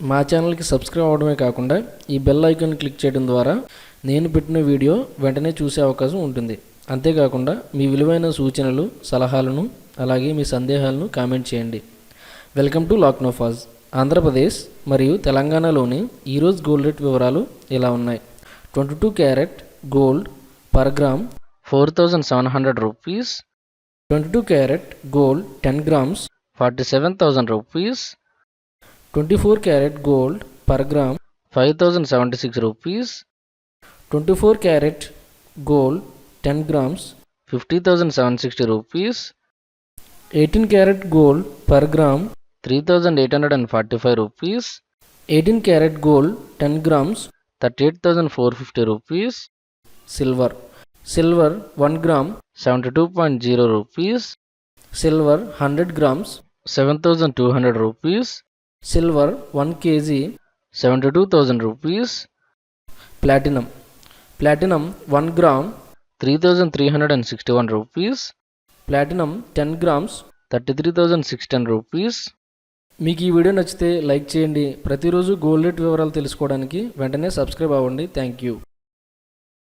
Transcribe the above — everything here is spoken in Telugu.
మా ఛానల్కి సబ్స్క్రైబ్ అవ్వడమే కాకుండా ఈ బెల్ ఐకాన్ క్లిక్ చేయడం ద్వారా నేను పెట్టిన వీడియో వెంటనే చూసే అవకాశం ఉంటుంది. అంతేకాకుండా మీ విలువైన సూచనలు, సలహాలను అలాగే మీ సందేహాలను కామెంట్ చేయండి. Welcome to లాక్నోఫాజ్. ఆంధ్రప్రదేశ్ మరియు తెలంగాణలోని ఈరోజు గోల్డ్ రేట్ వివరాలు ఇలా ఉన్నాయి. 22 carat gold per gram 4,700 rupees. 22 carat gold 10 grams 47,000 rupees. 24 carat gold per gram 5,076 rupees. 24 carat gold 10 grams 50,760 rupees. 18 carat gold per gram 3,845 rupees. 18 carat gold 10 grams 38,450 rupees. Silver 1 gram 72.0 rupees. Silver 100 grams 7,200 rupees. Silver 1 kg 72,000 rupees. Platinum 1 gram 3,361 rupees. Platinum 10 grams 33,610 rupees. మీకు ఈ వీడియో నచ్చితే లైక్ చేయండి. ప్రతిరోజు గోల్డ్ రేట్ వివరాలు తెలుసుకోవడానికి వెంటనే సబ్స్క్రైబ్ అవ్వండి. Thank you.